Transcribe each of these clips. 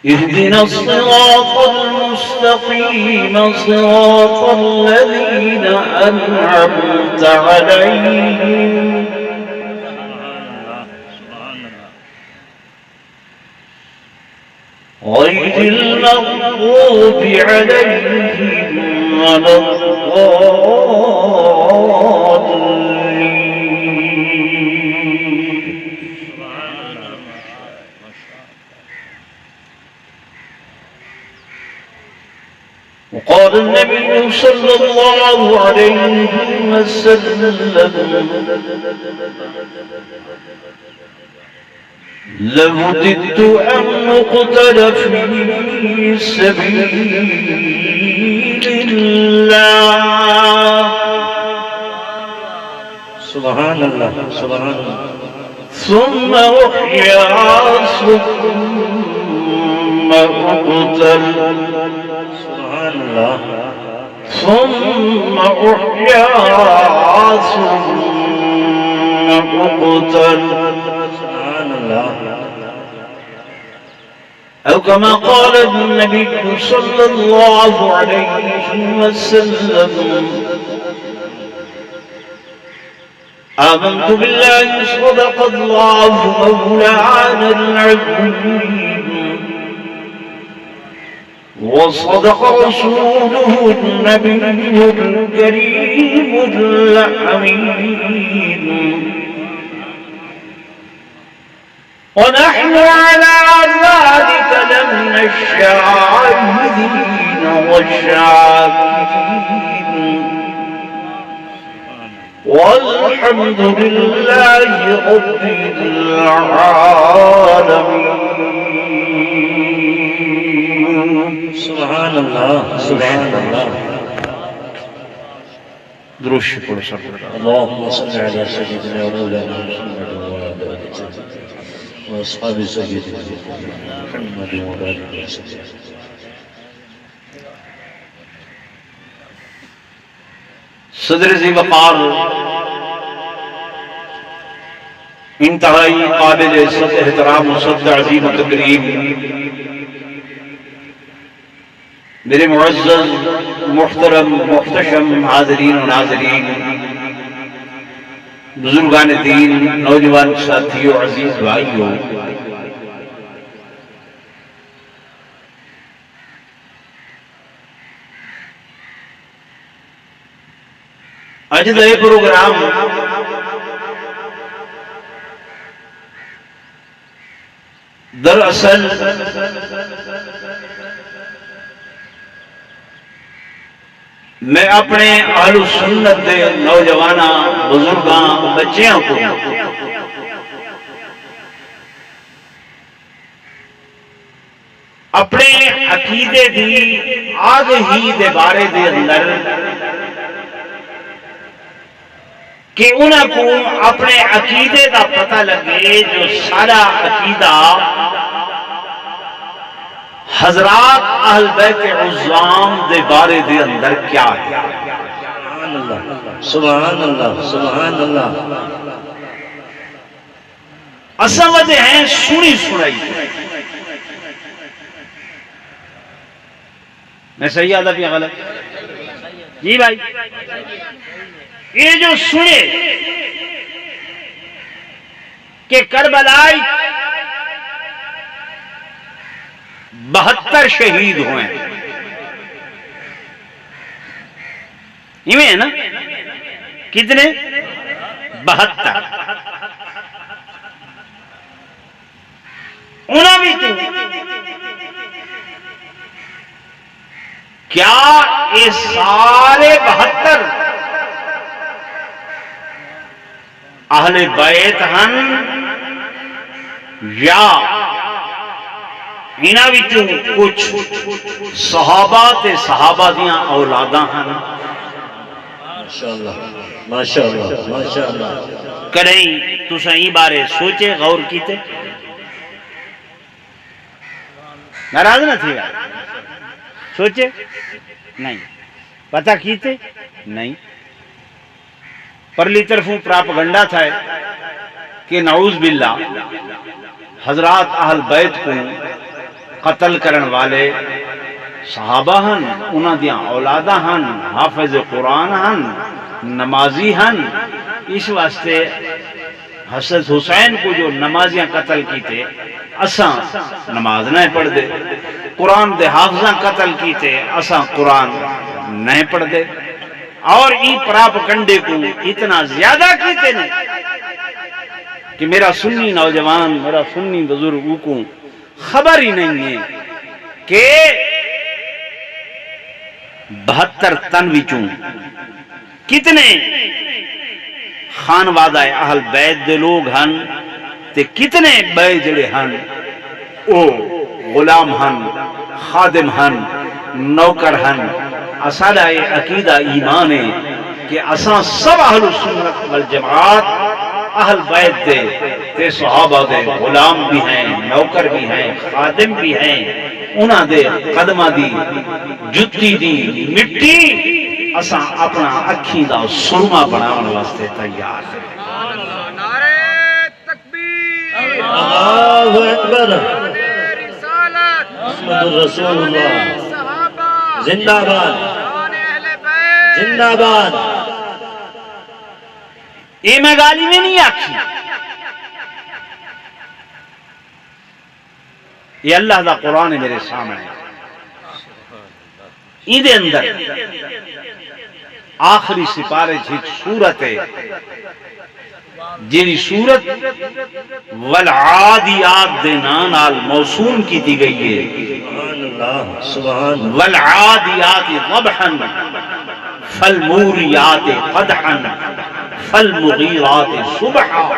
اهدنا الصراط المستقيم صراط الذين أنعمت عليهم غير المغضوب عليهم ولا الضالين. وقال النبي صلى الله عليه وسلم لوددت أن أقتل في سبيل الله. سبحان الله سبحان الله. ثم أحيا ثم أقتل. سبحان الله. ثم أحيا ثم أقتل. سبحان الله. أو كما قال النبي صلى الله عليه وسلم آمنت بالله صدق الله مولانا العظيم وصدق رسوله النبي الكريم الأمين ونحن على ذلك لمن الشاهدين والشاكرين والحمد لله رب العالمين. سبحان الله سبحان الله. درود شکر سر اللهم صل على سيدنا ومولانا محمد وعلى آله وأصحاب سيدنا محمد وعلى آله وسلم. صدر ذی وقار انتہائی قابل عزت احترام و صد عظیم و تکریم میرے معزز محترم محتشم حاضرین و ناظرین بزرگان دین نوجوان ساتھیوں عزیز بھائیوں آج کا یہ پروگرام دراصل میں اپنے اہل سنت دے نوجواناں بزرگاں بچیاں کو اپنے عقیدے دی آگہی دے بارے دے اندر کہ انہاں کو اپنے عقیدے دا پتہ لگے جو سارا عقیدہ حضرات اہل بیت عظام دے بارے دے اندر کیا ہے. سبحان اللہ سبحان اللہ سبحان اللہ. اصل وجہ ہیں سنی سنائی. میں صحیح آدھا پیا غلط؟ جی بھائی یہ جو سنے کہ کربلائی 72 شہید ہوئے ہے نا کتنے 72 انہوں بھی تو کیا یہ سارے 72 اہل بیت ہن یا انہاں وچوں کچھ صحابہ تے صحابہ دیاں اولاداں ہن؟ ماشاءاللہ ماشاءاللہ ماشاءاللہ. کریں تساں ای بارے سوچے غور کیتے؟ ناراض نہ تھی گا سوچے نہیں پتہ کیتے نہیں پرلی طرفوں پراپگنڈا تھا کہ نعوذ باللہ حضرات اہل بیت کو قتل کرن والے صحابہ ہن، انہاں دیاں اولاداں ہن، حافظ قرآن ہن، نمازی ہن. اس واسطے حضرت حسین کو جو نمازیاں قتل کیتے اساں نماز نہیں پڑھ دے، قرآن دے حافظاں قتل کیتے اساں قرآن نہیں پڑھ دے، اور ای پراپگنڈے کو اتنا زیادہ کیتے نہیں کہ میرا سنی نوجوان، میرا سنی بزرگوں کو خبر ہی نہیں ہے کہ 72 تن وچوں کتنے خانوادہ اہل بیت دے لوگ ہن تے کتنے بے جڑے ہن او غلام ہن، خادم ہن، نوکر ہن. اسادا یہ عقیدہ ایمان ہے کہ اساں سب اہل سنت والجماعت اہل بیت دے تے صحابہ دے غلام بھی ہیں، نوکر بھی ہیں، خادم بھی ہیں. انہاں دے قدمہ دی جتی دی مٹی اساں اپنا اکھیں دا سرما بناون واسطے تیار ہیں. نعرہ تکبیر، اللہ اکبر، رسالت، محمد رسول اللہ، صحابہ، زندہ باد، شان اہل بیت، زندہ باد. یہ میں گالی میں نہیں آکھی، یہ اللہ دا قرآن ہے میرے سامنے. ایدے اندر آخری سپارے جھیک سورت ہے جیری سورت والعادیات دے نال موسوم کی دی گئی ہے. سبحان اللہ، سبحان اللہ. والعادیات ضبحا فالموریات قدحا فالمغیرات صبحا.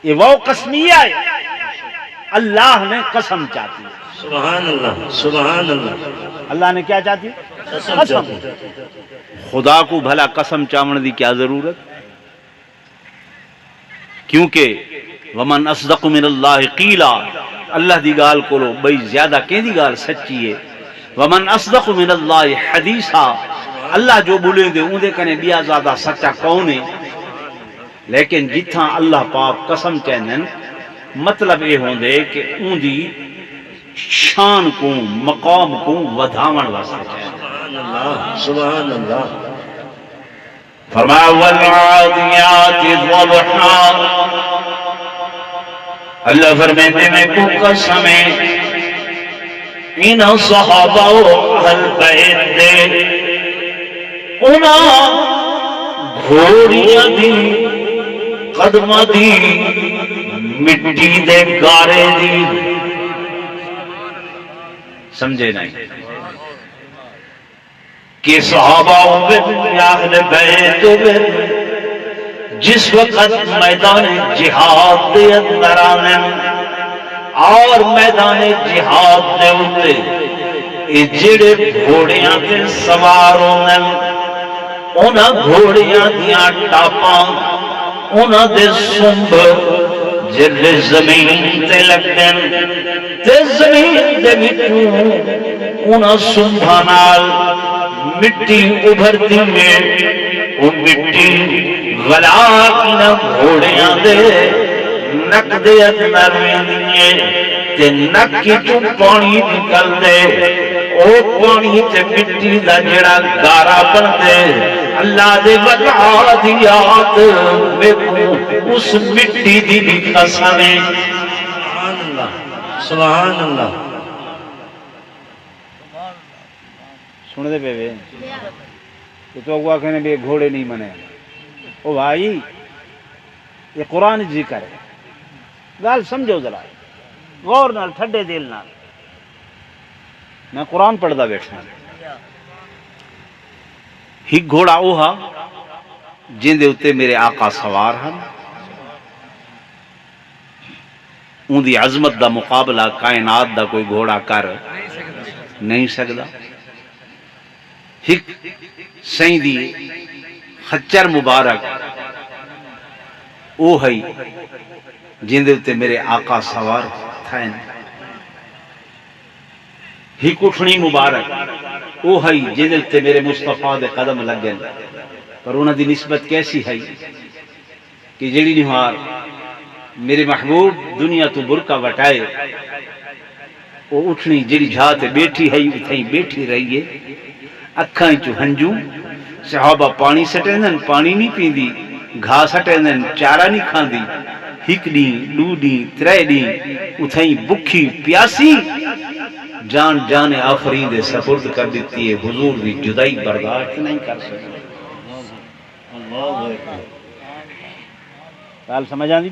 یہ وہ قسمیہ ہے، اللہ نے قسم چاہتی ہے. سبحان اللہ، سبحان اللہ. اللہ نے کیا چاہتی ہے؟ قسم چاہتی ہے. خدا کو بھلا قسم چاون دی کیا ضرورت؟ کیونکہ ومن اصدق من اللہ قیلا، اللہ دی گال کولو بھئی زیادہ کہیں دی گال سچی ہے. ومن اصدق من اللہ حدیثا، اللہ جو بولے دے اون دے کنے بیا زیادہ سچا کون ہے. لیکن جتھاں اللہ پاک قسم چینن مطلب یہ ہوندے کہ اون دی شان کو مقام کو ودھاون واسطے چاہیے. سبحان اللہ، سبحان اللہ. فرمایا والعادیات ضبحا، اللہ فرماتے میں کو قسم ہے ان صحابہ و اہل بیت دے انہاں گھوڑیاں دی قدمہ دی مٹی دے گارے دی. سمجھے نہیں کہ صحابہ اہل بیت جس وقت میدان جہاد دے اندر آنے اور میدان جہاد دے اتے جڑے گھوڑیاں تے سوار ہونے انہاں گھوڑیاں دیاں ٹاپاں انہاں دے سنب جلے زمین تے لگن تے زمین دے وچوں انہاں سنبھا نال مٹی ابھرتی ہے. وہ مٹی غلاقین گھوڑیاں دے نک دے اندر ویندیے تے نک کی چوں پانی نکل دے. او پانی تے مٹی دا جڑا گارا بن دے. اللہ دے والعادیات میں اس مٹی دی بھی قسم ہے. سبحان اللہ، سبحان اللہ. سن دے پے تو اگوا کہنے بھی گھوڑے نہیں منے. او بھائی یہ قرآن ذکر ہے، گال سمجھو ذرا غور نال ٹھڈے دل نال. میں قرآن پڑھدا بیٹھا ہی گھوڑا اوہا جن دے اتے میرے آقا سوار ہن. اون دی عظمت دا مقابلہ کائنات دا کوئی گھوڑا کر نہیں سکدا. ہک سائیں دی خچر مبارک او ہے جن دے اتے میرے آقا سوار تھائن. ہک اٹھنی مبارک او ہے جن دے اتے میرے مصطفیٰ دے قدم لگن. پر انہاں دی نسبت کیسی ہے کہ جڑی نہار میرے محبوب دنیا تو برکا وٹائے وہ اٹھنی جڑی جھا تے بیٹھی ہے اتھائی بیٹھی رہیے اکھاں چو ہنجو صحابہ پانی سٹیندن پانی نہیں پیندی گھا سٹیندن چارہ نہیں کھاندی ہک ڈیں دو ڈیں ترے ڈیں اتھائی بکھی پیاسی جان جان آفرین دے سپرد کر دیتی ہے حضور دی جدائی برداشت نہیں کر سکتے حال سمجھ آندی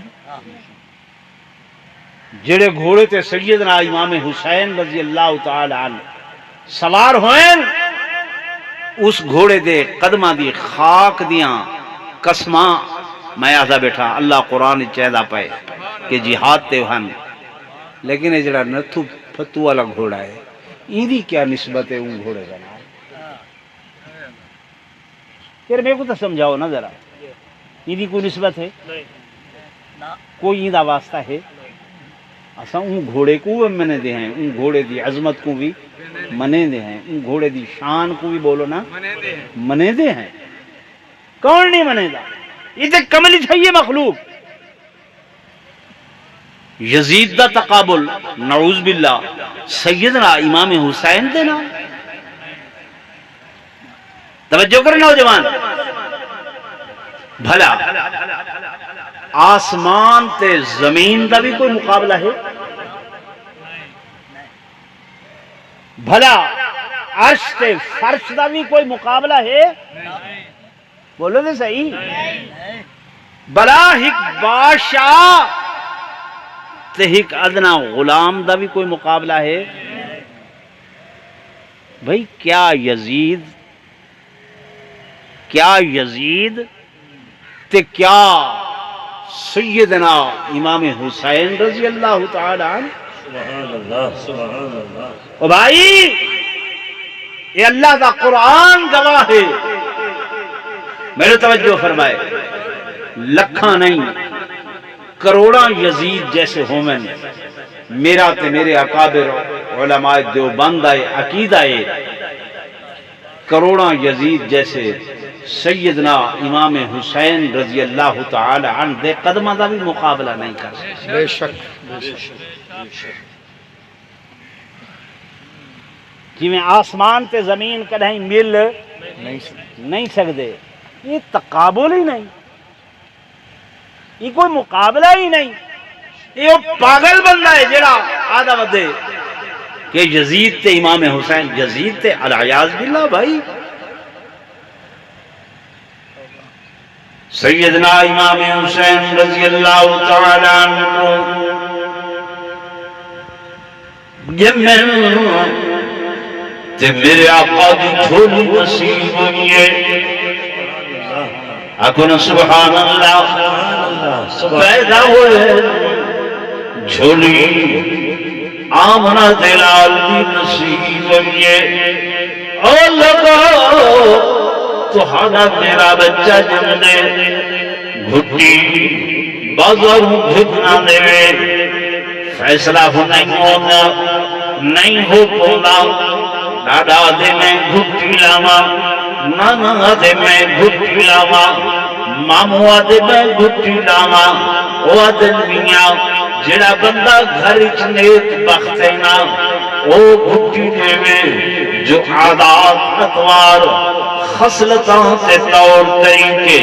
جڑے گھوڑے تے سیدنا امام حسین رضی اللہ تعالی عنہ سوار ہوئیں اس گھوڑے دے قدمہ دی خاک دیاں قسماں میں آدھا بیٹھا اللہ قرآن چیدہ پائے کہ جہاد تے ہن لیکن یہ جڑا نتھو پھتو والا گھوڑا ہے ایدی کیا نسبت ہے ان گھوڑے کا نام پھر میرے کو تو سمجھاؤ نا ذرا ایدی کوئی نسبت ہے کوئی ایدہ واسطہ ہے اساں ان گھوڑے کو بھی منے دے ہیں ان گھوڑے دی عظمت کو بھی منے دے ہیں ان گھوڑے دی شان کو بھی بولو نا منے دے ہیں کون نہیں منے دا یہ تے کملی چاہیے مخلوق یزید دا تقابل نعوذ باللہ سیدنا امام حسین دینا توجہ کریں نوجوان بھلا آسمان تے زمین دا بھی کوئی مقابلہ ہے بھلا عرش تے فرش دا بھی کوئی مقابلہ ہے بولو دے صحیح بھلا ہک بادشاہ تے ہک ادنا غلام دا بھی کوئی مقابلہ ہے بھئی کیا یزید تے کیا سیدنا امام حسین رضی اللہ تعالی عنہ سبحان اللہ سبحان اللہ او بھائی یہ اللہ دا قرآن گواہ ہے میرے توجہ فرمائے لکھاں نہیں کروڑاں یزید جیسے ہومن میرا تے میرے اکابر علماء دیوبند آئے عقیدہ ہے کروڑاں یزید جیسے سیدنا امام حسین رضی اللہ تعالی عنہ دے قدمہ دا بھی مقابلہ نہیں کر سکتے بے شک جی میں آسمان تے زمین کدہیں مل نہیں سکتے یہ تقابل ہی نہیں یہ کوئی مقابلہ ہی نہیں یہ پاگل بندہ ہے جڑا آدھا ودے کہ یزید تے امام حسین یزید تے العیاذ باللہ بھائی سیدنا امام حسین رضی اللہ تعالی عنہ تے میرے آقا دی جھولی نصیب ہوئی ہے اکن سبحان اللہ پیدا ہوئے جھولی آمنہ دلال دی نصیب ہوئی ہے اور لگا تو ہانا تیرا بچہ جم دے گھٹی بازاروں گھٹنا دے فیصلہ ہو نہیں ہونا نہیں ہو پولا دادا دے میں گھٹی لاما نانا دے میں گھٹی لاما ماموا دے میں گھٹی لاما وہ دن میاں جڑا بندہ گھر نیک بختینا وہ گھٹی دے میں جو عادات اتوار خصلتاں سے طور طریقے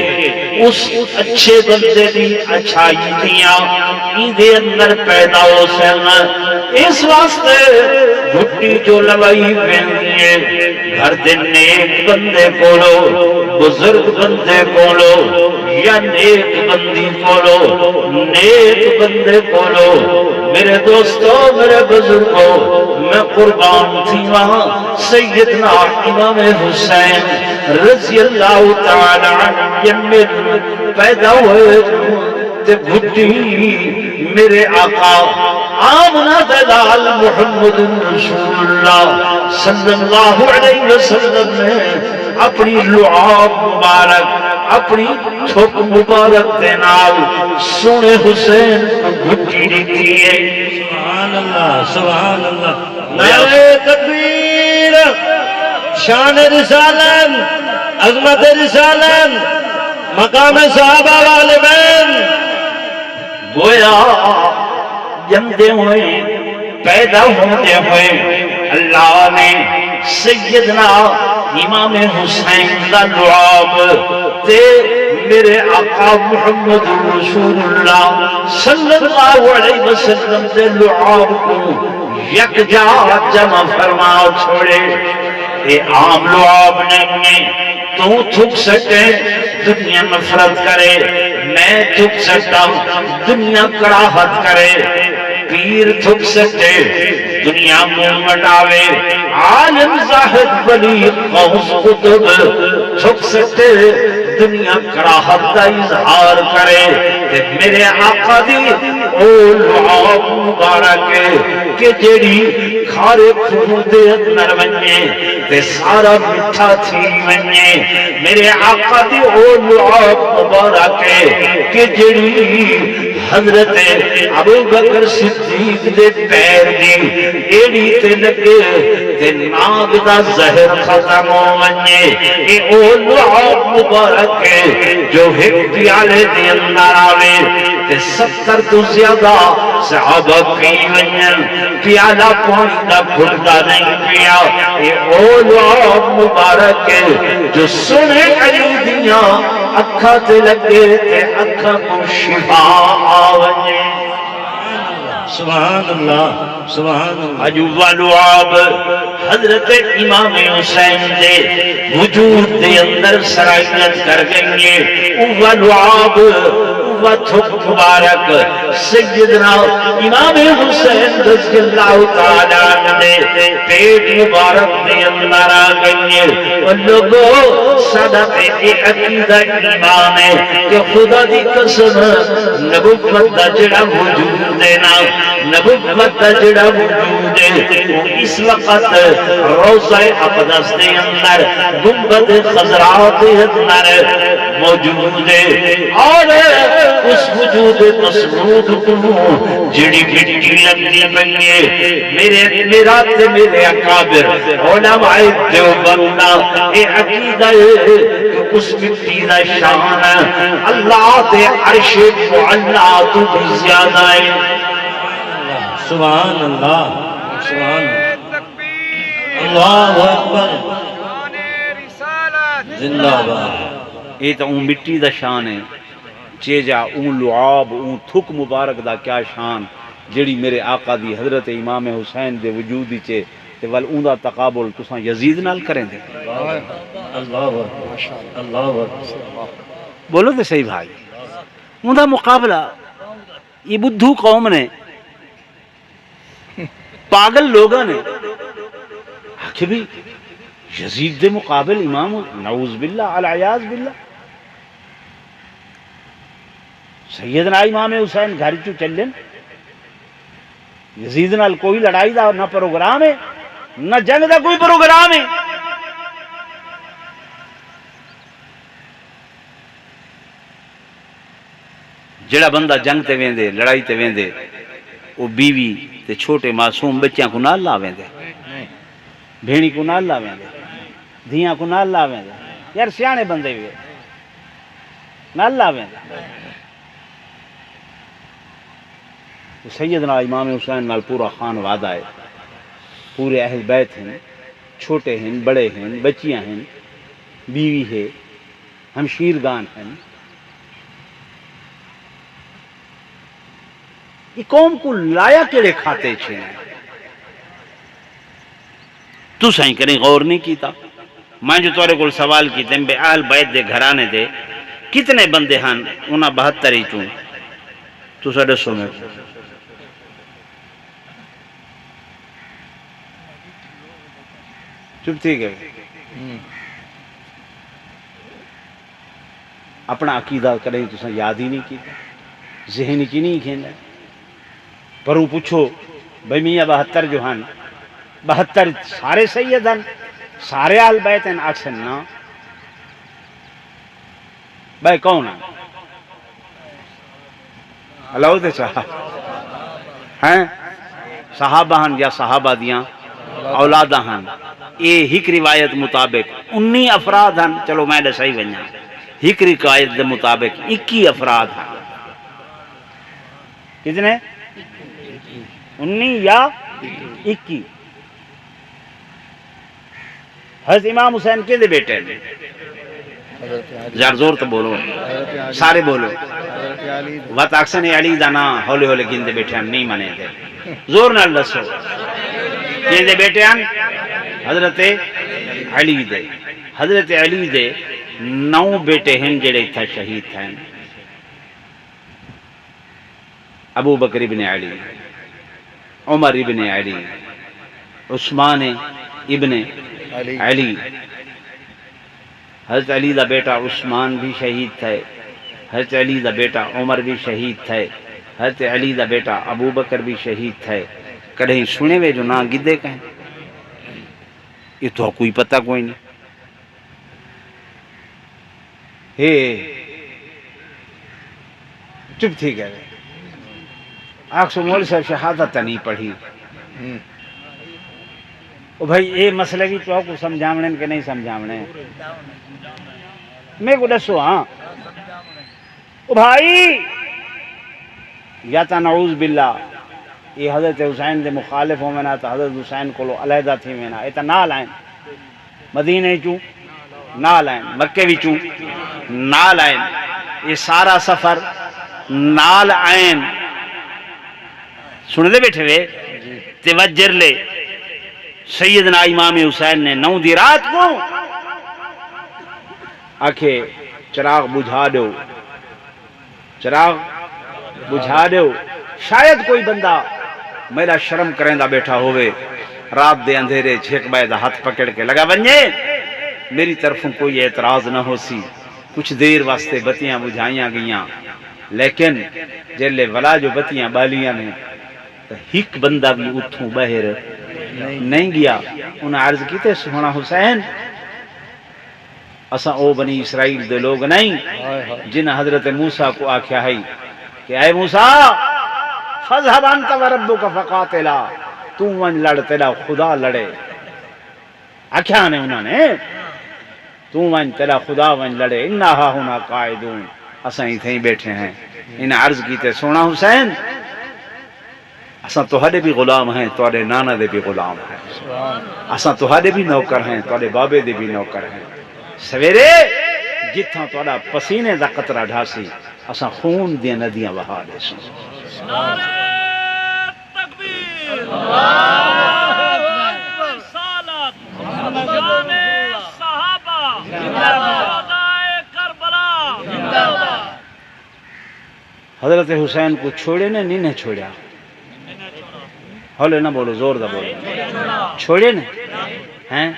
اس اچھے بندے دی اچھائی دیاں ایدے اندر پیدا ہو سکنا اس واسطے گھٹی جو لوائی پہنیے گھر دے نیک بندے کولو بزرگ بندے کولو یا نیک بندی کولو نیک بندے کولو میرے دوستو میرے بزرگو میں قربان تھی وہاں سیدنا امام حسین رضی اللہ تعالی عنہ پیدا ہوئے تے گھٹی میرے آقا آمنہ دلال محمد رسول اللہ صلی اللہ علیہ وسلم نے اپنی لعاب مبارک اپنی چھوک مبارک دینال سونے حسین گھٹی دیتی ہے سبحان اللہ سبحان اللہ نعرہ تکبیر شان رسالت عظمت رسالت مقام صحابہ والبین گویا جمدے ہوئے پیدا ہوتے ہوئے اللہ نے سیدنا امام حسین دا لعاب تے میرے آقا محمد رسول اللہ صلی اللہ علیہ وسلم دے لعاب کو یک جا جمع فرما چھوڑے. اے عام لعاب نہیں، تو تھک سکے دنیا نفرت کرے، میں تھک سکتا دنیا کراہت کرے، پیر تھک سکتے دنیا منہ مٹاوے، عالم زاہد ولی غوث قطب تھک سکتے دنیا کراہت کا اظہار کرے. تے میرے آقا دی او لعاب مبارک کہ جیڑی کھارے کھون دے اندر ونجے تے سارا مٹھا تھی ونجے. میرے آقا دی او لعاب مبارک کہ جیڑی حضرت ابو بکر صدیق دے پیر دی ایڑی تے لگے تے ناگ دا زہر ختم ہو ونجے. اے او لعاب مبارک جو ایک پیالے دے اندر آوے تے 70 تو زیادہ صحابہ پی ونجن، پیالہ پانی دا گھٹا نہیں پیا. اے او لعاب مبارک جو سنے علی دیاں اکھا تے لگے تے اکھا کو شفا آوے. سبحان اللہ سبحان اللہ. عجوبہ لعاب حضرت امام حسین دے وجود دے اندر سرائیت کر گئے. اوہ لعاب اوہ تھک مبارک سیدنا امام حسین رضی اللہ تعالیٰ عنہ دے پیٹ مبارک دے اندر آ گئے. اور لوگوں صدق اے عقیدہ ایمان ہے کہ خدا دی قسم نبوت دا جڑا وجود دینا، نبوت دا جڑا وجود ہے وہ اس وقت روضہ اقدس دے اندر گنبد خضراء دے اندر موجود ہے. اور اس وجود مسعود کو جڑی مٹی لگتی بنیے میرا تے میرے اکابر علماء دیوبند اے عقیدہ ہے کہ اس مٹی دا شان اللہ دے عرش معلا تو بھی زیادہ ہے. سبحان اللہ سبحان تکبیر اللہ اکبر شان رسالت زندہ باد. یہ تو اون مٹی دا شان ہے، چیجا اون لعاب اون تھک مبارک دا کیا شان جڑی میرے آقا دی حضرت امام حسین دے وجودی چے تے ول اون دا تقابل تساں یزید نال کریں دے. اللہ اکبر اللہ اکبر. بولو تے صحیح بھائی، اون دا مقابلہ یہ بدھو قوم نے پاگل لوگوں نے آخر بھی یزید دے مقابل امام نعوذ باللہ العیاذ باللہ. سیدنا امام حسین گھر چو چلن، یزید نال کوئی لڑائی دا نہ پروگرام ہے نہ جنگ دا کوئی پروگرام ہے. جڑا بندہ جنگ تے ویندے لڑائی تے ویندے وہ بیوی تے چھوٹے معصوم بچیاں کو نال لاویں دے، بھیڑی کو نال لاویں دے، دھیاں کو نال لاویں دے. یار سیانے بندے بھی نال لاویں دے. سیدنا امام حسین نال پورا خانوادہ ہے، پورے اہل بیت ہیں، چھوٹے ہیں بڑے ہیں بچیاں ہیں بیوی ہے ہمشیرگان ہیں. یہ قوم کو لایا کیڑے کھاتے چھے تو سائیں کریں غور نہیں کیتا. میں جو تورے کو سوال کیتے ہیں بے اہل بیت دے گھرانے دے کتنے بندے ہیں انہاں 72 ہی چوں تو سا دسو میں چپ تھی گئے. اپنا عقیدہ کریں تو سا یاد ہی نہیں کیتا، ذہن کی نہیں کھینا. پرو پوچھو بھئی میاں 72 جو ہیں 72 سارے سید ہیں سارے آل بیت ہیں اکثر نا بھائی کون ہیں اللہ دے صاحب ہیں صحابہ ہیں یا صحابہ دیاں اولادہ ہیں. یہ ہک روایت مطابق 19 افراد ہیں. چلو میں نے صحیح بنیا ہک روایت دے مطابق 21 افراد ہیں. کتنے 19 یا 21 حضرت امام حسین کے دے بیٹے ہیں زور تو بولو سارے بولو وقت اکثر علی دا نا ہولے ہولے گندے بیٹے ہیں نہیں مانے دے زور نال دسو گندے بیٹے ہیں حضرت علی دے حضرت علی دے 9 بیٹے ہیں جڑے تھا شہید ہیں ابو بکر ابن علی عمر ابن علی عثمان ابن علی حضرت علی دا بیٹا عثمان بھی شہید تھے حضرت علی دا بیٹا عمر بھی شہید تھے حضرت علی دا بیٹا ابو بکر بھی شہید تھے کہیں سنے ہوئے جو نا گدے کہیں یہ تو کوئی پتہ کوئی نہیں چپ تھی گئے آنکھ سو مول صاحب شہادت نہیں پڑھی بھائی یہ مسئلے بھی تو کو سمجھاونے کہ نہیں سمجھاونے میں کو دسو ہاں بھائی یا تا نعوذ باللہ یہ حضرت حسین دے مخالف ہو میں نا تو حضرت حسین کو علیحدہ تھی میں نا یہ تا نال آئیں مدینہ چوں نال آئیں مکہ بھی چوں نال آئیں یہ سارا سفر نال آئیں سن دے بیٹھے وے توجر لے سیدنا امام حسین نے 9 دی رات کو آکھے چراغ بجھا دو چراغ بجھا دو شاید کوئی بندہ میرا شرم کریں دا بیٹھا ہوئے رات دے اندھیرے چھیک بائے دا ہاتھ پکڑ کے لگا بنجے میری طرفوں کوئی اعتراض نہ ہو سی کچھ دیر واسطے بتیاں بجھائیاں گئیاں لیکن جلے ولا جو بتیاں بالیاں نے ہک بندہ بھی اتھوں بہر نہیں گیا انہیں عرض کیتے سونا حسین اساں او بنی اسرائیل دے لوگ نہیں جن حضرت موسیٰ کو آکھیا ہے کہ اے موسیٰ فَذْهَبْ أَنْتَ وَرَبُّكَ فَقَاتِلَا تو ون لڑ تیرا خدا لڑے آکھیا نے انہوں نے تو ون تیرا خدا ون لڑے انہا ہونا قائدون اساں ہی تھیں بیٹھے ہیں انہیں عرض کیتے سونا حسین اساں تہاڈے بھی غلام ہیں تہاڈے نانا دے بھی غلام ہیں اساں تہاڈے بھی نوکر ہیں تہاڈے بابے دے بھی نوکر ہیں سویرے جتھاں تہاڈا پسینے دا قطرہ ڈھاسی اساں خون دی ندیاں بہا دے سن تکبیر اللہ رسالت جان صحابہ شہدائے کربلا حضرت حسین کو چھوڑے نے نہیں چھوڑیا ہولے نہ بولو زور دا بولو چھوڑے نے ہیں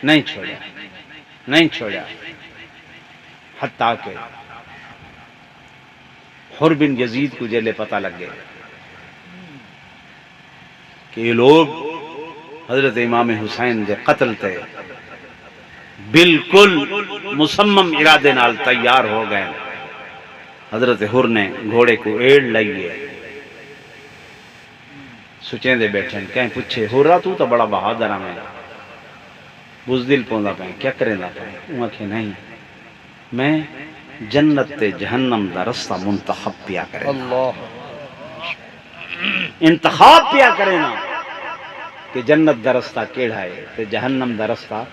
نہیں چھوڑیا نہیں چھوڑیا حتیٰ کہ حر بن یزید کو جلے پتہ لگ گئے کہ یہ لوگ حضرت امام حسین دے قتل تے بالکل مصمم ارادے نال تیار ہو گئے حضرت حر نے گھوڑے کو ایڑ لائیے سچیں دے بیٹھے کہیں پوچھے حرہ تو بڑا بہادر ہے بزدل پوندا پہ کیا کریں دا پہ وہاں کہ نہیں میں جنت تے جہنم دا رستہ منتخب پیا کرے انتخاب پیا کرے نا کہ جنت دا رستہ کیڑا ہے تے جہنم دا رستہ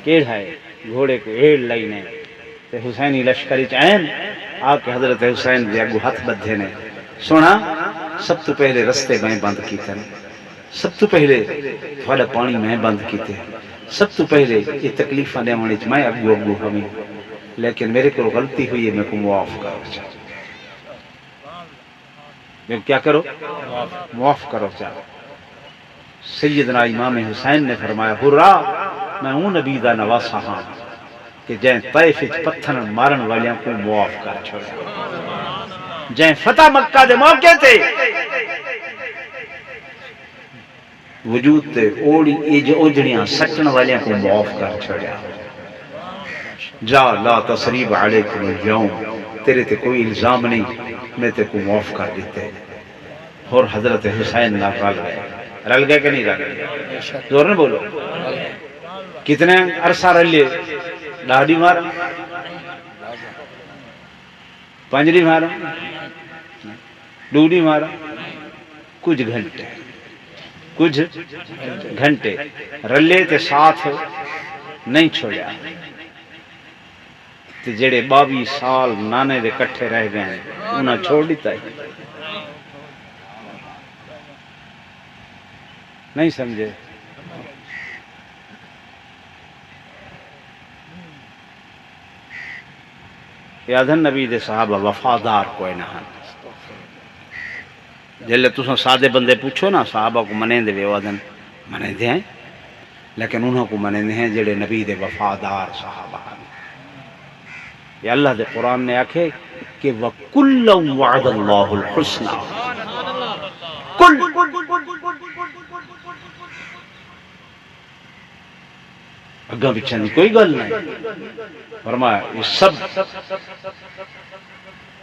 کیڑا ہے گھوڑے کو ایڑ لائنے تے حسینی لشکری چین آ کے حضرت حسین دے اگو ہاتھ بدھے نے سونا سب تو پہلے رستے میں بند کیتے سب تو پہلے تھوڑا پانی میں بند کیتے سب تو پہلے یہ تکلیفہ دے ہونے میں اگو ہمیں لیکن میرے کو غلطی ہوئی ہے میں کو معاف کرو میں کیا کرو معاف کرو چاہو سیدنا امام حسین نے فرمایا حرہ میں ہوں نبی دا نواسا ہاں کہ جائیں طائف پتھر مارن والیاں کو معاف کر چھوڑا جائیں فتح مکہ دے موقع تے وجود تے اوڑی اوجڑیاں سٹن والیاں کو معاف کر چھوڑا جا لا تصریب علیکم اليوم تیرے تے کوئی الزام نہیں میں تے کو معاف کر دیتے اور حضرت حسین نہ رل گئے کہ نہیں رل گئے زور نے بولو کتنے عرصہ رلیے ڈاڑی مارا پنجری مارا ڈوڑی مارا کچھ گھنٹے رلے تے ساتھ نہیں چھوڑیا تے جڑے 22 سال نانے دے کٹھے رہ گئے ہیں انہاں چھوڑ دیتا ہے نہیں سمجھے یادن نبی دے صحابہ وفادار کوئی نہ ہن جلے تساں سادے بندے پوچھو نا صحابہ کو منے دے وادن منے دے ہیں لیکن انہوں کو منے دے ہیں جڑے نبی دے وفادار صحابہ ہیں یہ اللہ دے قرآن نے آکھے کہ وَكُلًّا وَعَدَ اللَّهُ الْحُسْنَى اگاں پیچھے نہیں کوئی گل نہیں فرمایا یہ سب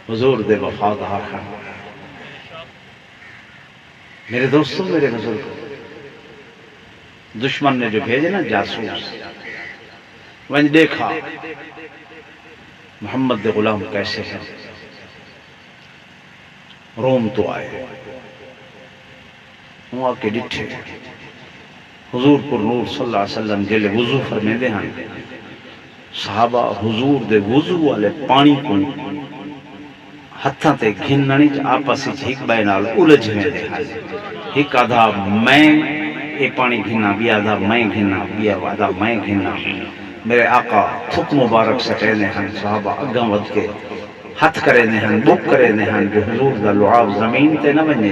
حضور دے وفادار ہیں میرے دوستوں میرے بزرگ دشمن نے جو بھیجے نا جاسوس وہاں دیکھا محمد دے غلام کیسے ہیں روم تو آئے وہ آ کے ڈٹھے حضور پر نور صلی اللہ علیہ وسلم جلے وضو فرمے دے ہاں صحابہ حضور دے وضو والے پانی کو ہتھاں تے گھننی آپس ہیک بے نال الجھ میں دے ہاں ایک آدھا میں اے پانی گھننا بھی آدھا میں گھننا بھی آدھا میں گھننا میرے آقا تھک مبارک سٹے دے ہاں صحابہ اگاں ود کے ہتھ کرے دے ہاں بک کرے دے ہاں جو حضور دا لعاب زمین تے نہ بنے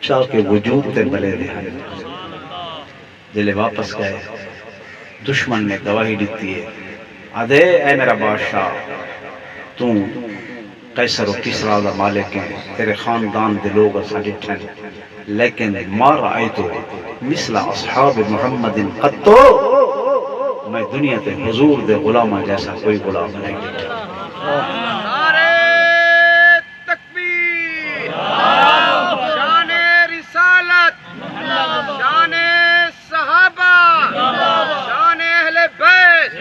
چاہ کے وجود تے بلے دے ہاں جلے واپس گئے دشمن نے گواہی دیتی ہے آدھے اے میرا بادشاہ تو قیصر و کسرا دا مالک ہیں تیرے خاندان دے لوگ اسا ڈٹھن لیکن ما رأیتو مثل اصحاب محمد قطو میں دنیا تے حضور دے غلامہ جیسا کوئی غلام نہیں ڈٹھا نعرہ تکبیر شان رسالت شان صحابہ شان اہل بیت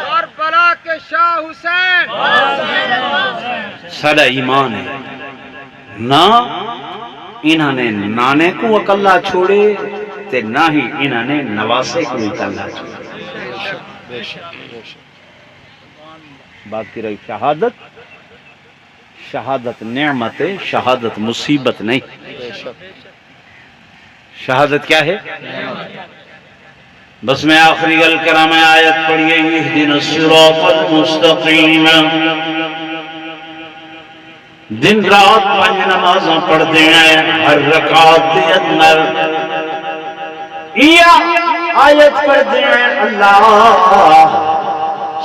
کربلا کے شاہ حسین سارا ایمان ہے نہ انہوں نے نانے کو اکلا چھوڑے تے نہ ہی انہوں نے نواسے کو اکلا چھوڑے بات کی رہی شہادت شہادت نعمت ہے شہادت مصیبت نہیں شہادت کیا ہے بس میں آخری گل کرا میں آیت پڑھئے اہدنا الصراط المستقیم دن رات پانچ نمازاں پڑھ دینا ہر رکعت دے اندر آیت پڑھ دینا اللہ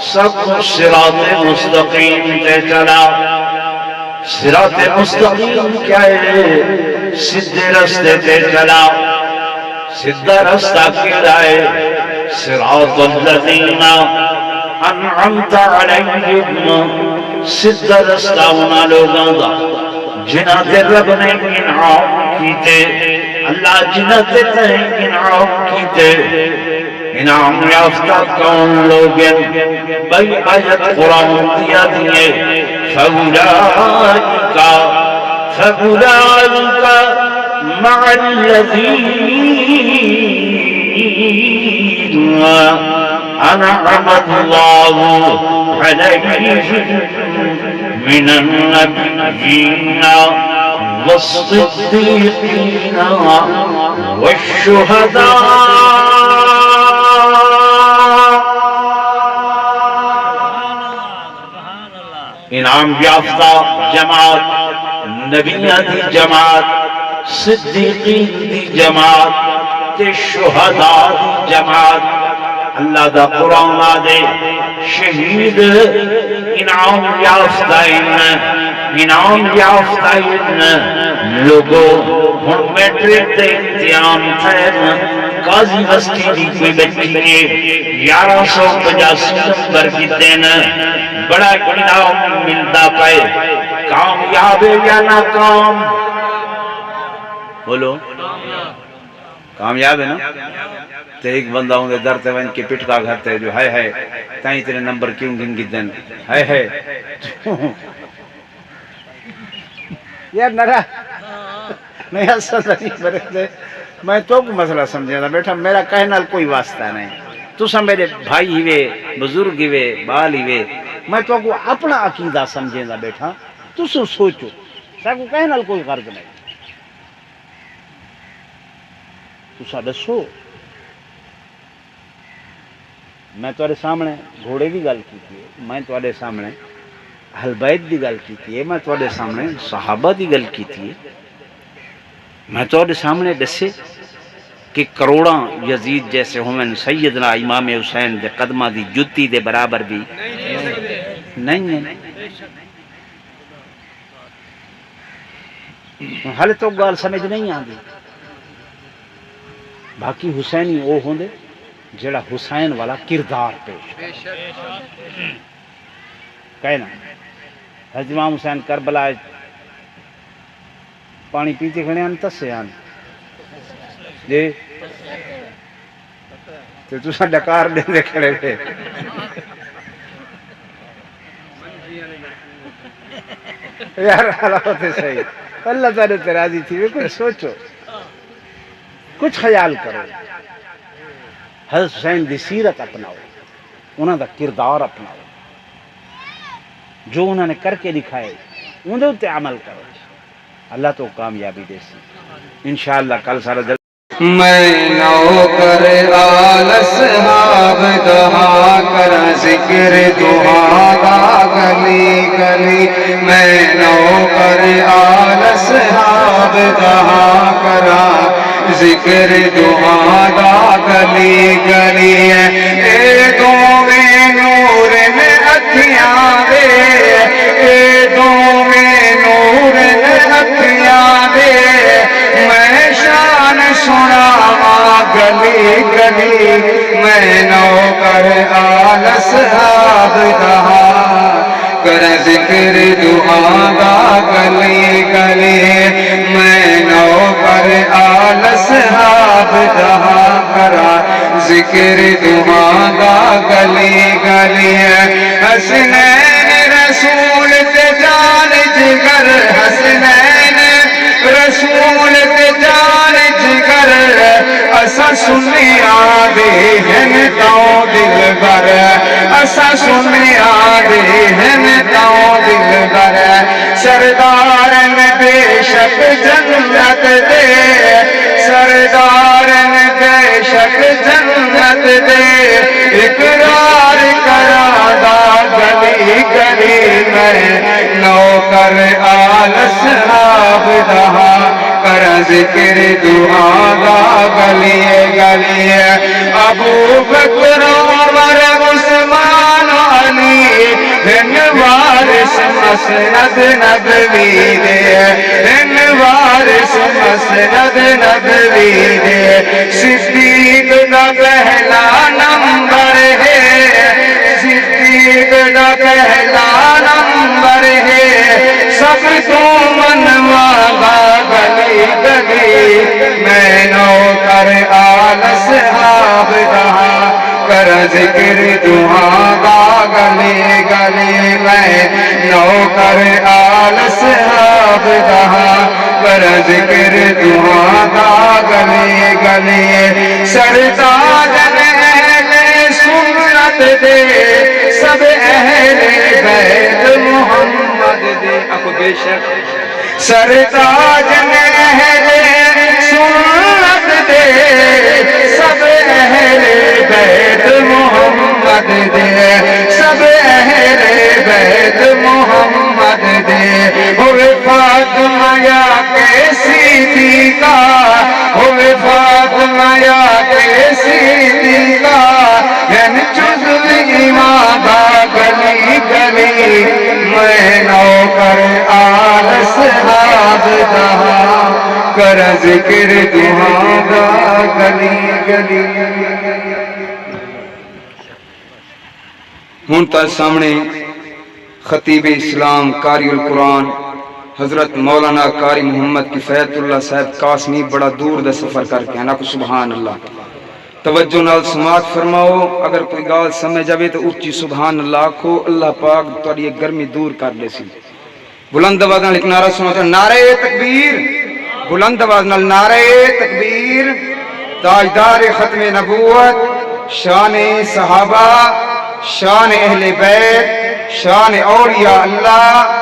سب صراط مستقیم تے چلا صراط مستقیم کیا ہے سدھے رستے تے چلا سدھا رستہ کیا ہے صراط الذین انعمت علیہم سدھا رستہ انہا لوگاں دا جنہ تے رب نے انعام کیتے اللہ جنہ تے انعام کیتے انعام یافتہ کون لوگ ہیں بھئی آیت قرآن دیا دیئے فَأُولَئِكَ مَعَ الَّذِينَ أَنْعَمَ اللَّهُ عَلَيْهِمْ مِنَ النَّبِيِّينَ وَالصِّدِّيقِينَ وَالشُّهَدَاءِ انعام یافتہ جماعت نبیہ دی جماعت صدیقین دی جماعت تے شہداء دی جماعت اللہ دا قرآن آدے شہید انعام یافتہ انعام یافتہ لوگوں ہن میٹرک دے امتحان تھے قاضی وسطی دی کوئی بچی نے 1185 نمبر کی دین بڑا انعام ملتا پائے کامیاب ہے یا ناکام بولو کامیاب ہے نا تو ایک بندہ ہوں دے در تے ون کے پٹکا گھرتے جو ہے تائیں تیرے نمبر کیوں گن کی دن ہے یار نرا نہیں اصل نہیں برے میں تو کو مسئلہ سمجھا تھا بیٹھا میرا کہنا کوئی واسطہ نہیں تسا میرے بھائی ہوئے بزرگ ہوئے بال ہوئے میں تو کو اپنا عقیدہ سمجھے دا بیٹھا تسو سوچو ساکو کہنا کوئی غرض نہیں تسا دسو میں تواڈے سامنے گھوڑے دی گل کیتی ہے میں تواڈے سامنے اہل بیت دی گل کیتی ہے میں تواڈے سامنے صحابہ دی گل کیتی ہے میں تواڈے سامنے دسے کہ کروڑاں یزید جیسے ہومن سیدنا امام حسین دے قدمہ دی جتی دے برابر بھی نہیں ہے حال تو گال سمجھ نہیں آندی باقی حسینی او ہوندے جڑا حسین والا کردار پیش کہنا حضرت امام حسین کربلا پانی پیتے کھڑے ہیں تسے آن جی تو تسا ڈکار دے دے کھڑے تھے یار حالات صحیح اللہ تعالیٰ تے راضی تھی وہ کچھ سوچو کچھ خیال کرو حضرت حسین دی سیرت اپناؤ انہوں دا کردار اپناؤ جو انہوں نے کر کے دکھائے انہوں تے عمل کرو اللہ تو کامیابی دے سی انشاءاللہ کل سارا دل میں نوکر آل اصحاب دہا کر ذکر دعا دا گلی گلی میں نوکر آل اصحاب دہا کر ذکر دعا دا گلی گلی اے دو میں نور میں اکھیاں دے اے دو میں نور میں اکھیاں دے میں شان سنا گلی گلی میں نوکر آل اصحاب دہا کر ذکر دعا دا گلی گلی میں نوکر آل اصحاب دہا کرا ذکر دعا دا گلی گلی حسنین رسول تے جان جگر حسنین رسول تے جان جگر اسا سنی آدے ہیں تاؤ دل بر اسا سنی آدے ہیں تاؤ دل بر سردار نے بے شک جنت دے سردار نے بے شک جنت دے اقرار کرا دا گلی گلی میں نوکر آل اصحاب دہا کر ذکر دعا دا گلی گلی ابو بکر عمر عثمان علی ہن وارث مسند نبوی دے ہن وارث مسند نبوی دے صدیق دا پہلا نمبر ہے صدیق دا پہلا نمبر ہے سب تو منوالا گلی گلی میں نوکر آل اصحاب دہا کر ذکر دعا دا گلی گلی میں نوکر آل اصحاب دہا کر ذکر دعا دا گلی گلی سرتاج اہل سنت دے سب اہل بیت محمد دے اب بے شک سرتاج اہل سنت دے سب اہل بیت محمد دے سب اہل بیت محمد دے ہوئے فاطمہ یا کے صدیقہ ہوئے فاطمہ یا کے صدیقہ یعنی جزو ایمان دا گلی گلی میں نوکر آل اصحاب دہا کر ذکر دعا دا گلی گلی ہوں تا سامنے خطیب اسلام قاری القرآن حضرت مولانا قاری محمد کفایت اللہ صاحب قاسمی بڑا دور دا سفر کر کے آنا کو سبحان اللہ توجہ نال سماعت فرماؤ اگر کوئی گال سمجھ جاوے تو اچھی سبحان اللہ کو اللہ پاک تاری گرمی دور کر دے سی بلند آواز نال ایک نعرہ سنو تے نعرہ تکبیر، بلند آواز نال نعرہ تکبیر، تاجدار ختم نبوت، شان صحابہ، شان اہل بیت، شان اولیاء اللہ،